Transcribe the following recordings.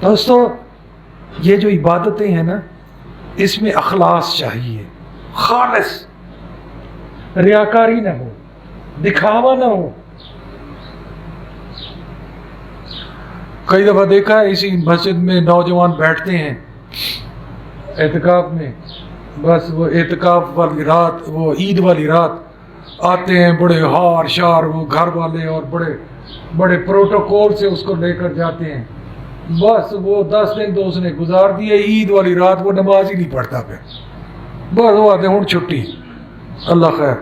دوستو یہ جو عبادتیں ہیں نا اس میں اخلاص چاہیے، خالص، ریاکاری نہ ہو، دکھاوا نہ ہو۔ کئی دفعہ دیکھا ہے اسی مسجد میں نوجوان بیٹھتے ہیں اعتکاف میں، بس وہ اعتکاف والی رات، وہ عید والی رات آتے ہیں، بڑے ہار شار وہ گھر والے اور بڑے بڑے پروٹوکول سے اس کو لے کر جاتے ہیں، بس وہ 10 دن تو اس نے گزار دیے، عید والی رات وہ نماز ہی نہیں پڑھتا، پھر بس وہ آتے ہیں ہوں چھٹی، اللہ خیر،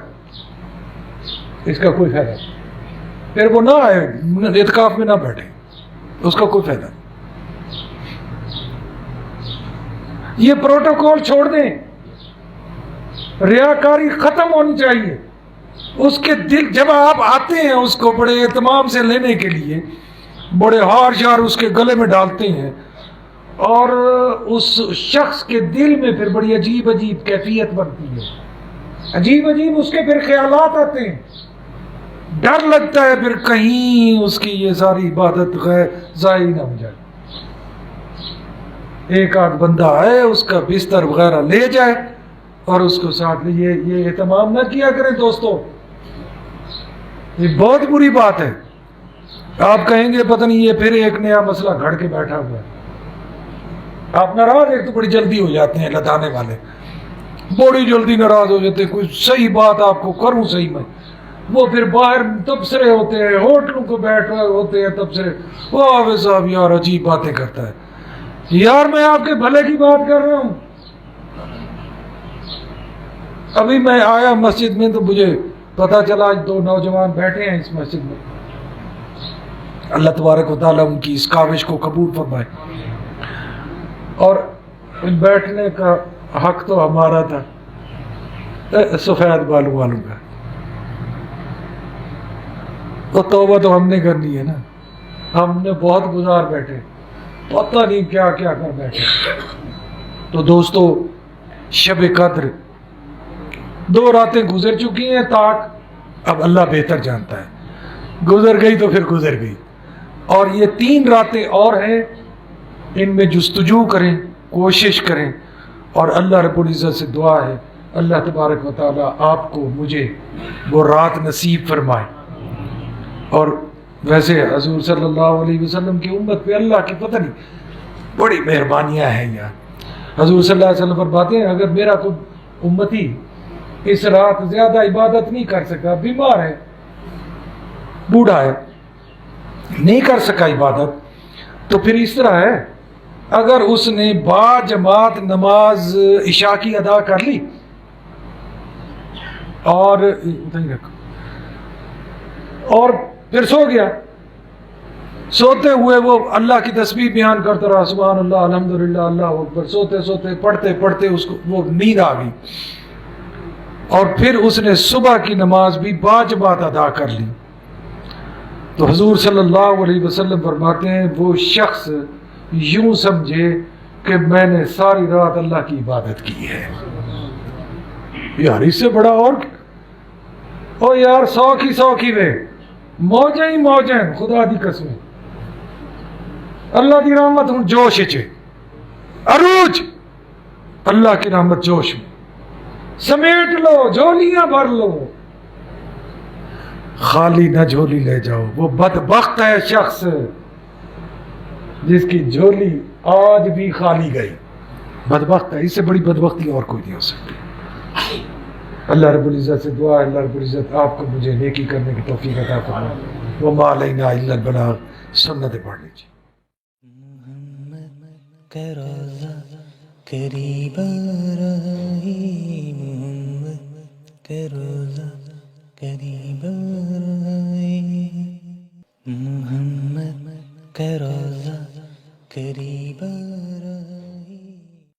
اس کا کوئی فائدہ نہیں، پھر وہ نہ آئے اعتکاف میں نہ بیٹھے، اس کا کوئی فائدہ نہیں۔ یہ پروٹوکول چھوڑ دیں، ریاکاری ختم ہونی چاہیے۔ اس کے دل جب آپ آتے ہیں اس کو بڑے اہتمام سے لینے کے لیے، بڑے ہار شار اس کے گلے میں ڈالتے ہیں، اور اس شخص کے دل میں پھر بڑی عجیب عجیب کیفیت بنتی ہے، عجیب عجیب اس کے پھر خیالات آتے ہیں، ڈر لگتا ہے پھر کہیں اس کی یہ ساری عبادت ضائع نہ ہو جائے، ایک آدھ بندہ آئے اس کا بستر وغیرہ لے جائے اور اس کو ساتھ لے۔ یہ اہتمام نہ کیا کریں دوستو، یہ بہت بری بات ہے۔ آپ کہیں گے پتہ نہیں یہ پھر ایک نیا مسئلہ گھڑ کے بیٹھا ہوا ہے، آپ ناراض ایک تو بڑی جلدی ہو جاتے ہیں لدانے والے، بڑی جلدی ناراض ہو جاتے ہیں، کوئی صحیح بات آپ کو کروں صحیح میں، وہ پھر باہر تبصرے ہوتے ہیں، ہوٹلوں کو بیٹھ رہے ہوتے ہیں تبصرے، وہ حافظ صاحب یار عجیب باتیں کرتا ہے، یار میں آپ کے بھلے کی بات کر رہا ہوں۔ ابھی میں آیا مسجد میں تو مجھے پتا چلا آج 2 نوجوان بیٹھے ہیں اس مسجد میں، اللہ تبارک و تعالیٰ ان کی اس کاوش کو قبول فرمائے، اور بیٹھنے کا حق تو ہمارا تھا سفید بالوں والوں کا، تو توبہ تو ہم نے کرنی ہے نا، ہم نے بہت گزار بیٹھے، پتہ نہیں کیا کیا کر بیٹھے۔ تو دوستو شب قدر 2 راتیں گزر چکی ہیں تاک، اب اللہ بہتر جانتا ہے، گزر گئی تو پھر گزر گئی، اور یہ 3 راتیں اور ہیں، ان میں جستجو کریں، کوشش کریں، اور اللہ رب العزت سے دعا ہے اللہ تبارک و تعالیٰ آپ کو مجھے وہ رات نصیب فرمائے۔ اور ویسے حضور صلی اللہ علیہ وسلم کی امت پہ اللہ کی پتہ نہیں بڑی مہربانیاں ہیں یار۔ حضور صلی اللہ علیہ وسلم فرماتے ہیں اگر میرا کوئی امتی اس رات زیادہ عبادت نہیں کر سکا، بیمار ہے، بوڑھا ہے، نہیں کر سکا عبادت، تو پھر اس طرح ہے اگر اس نے با جماعت نماز عشاء کی ادا کر لی اور پھر سو گیا، سوتے ہوئے وہ اللہ کی تسبیح بیان کرتا رہا، سبحان اللہ الحمدللہ اللہ اکبر، سوتے سوتے پڑھتے پڑھتے اس کو وہ نیند آ گئی، اور پھر اس نے صبح کی نماز بھی باجماعت ادا کر لی، تو حضور صلی اللہ علیہ وسلم فرماتے ہیں وہ شخص یوں سمجھے کہ میں نے ساری رات اللہ کی عبادت کی ہے۔ یار اس سے بڑا اور او یار 100 کی وے موجیں ہی موجیں، خدا دی قسم اللہ کی رحمت ہوں جوش چے عروج، اللہ کی رحمت جوش میں سمیٹ لو، جھولیاں بھر لو، خالی نہ جھولی لے جاؤ۔ وہ بدبخت ہے شخص جس کی جھولی آج بھی خالی گئی، بدبخت ہے، اس سے بڑی بدبختی اور کوئی نہیں ہو سکتی۔ اللہ رب العزت سے دعا ہے اللہ رب العزت آپ کو مجھے نیکی کرنے کی توفیق عطا فرمائے۔ وما علینا الا البلاغ، سنت پڑھ لیجیے۔ محمد کا روضہ قریب آ رہا ہے، محمد کا روضہ قریب آ رہا ہے، محمد کا روضہ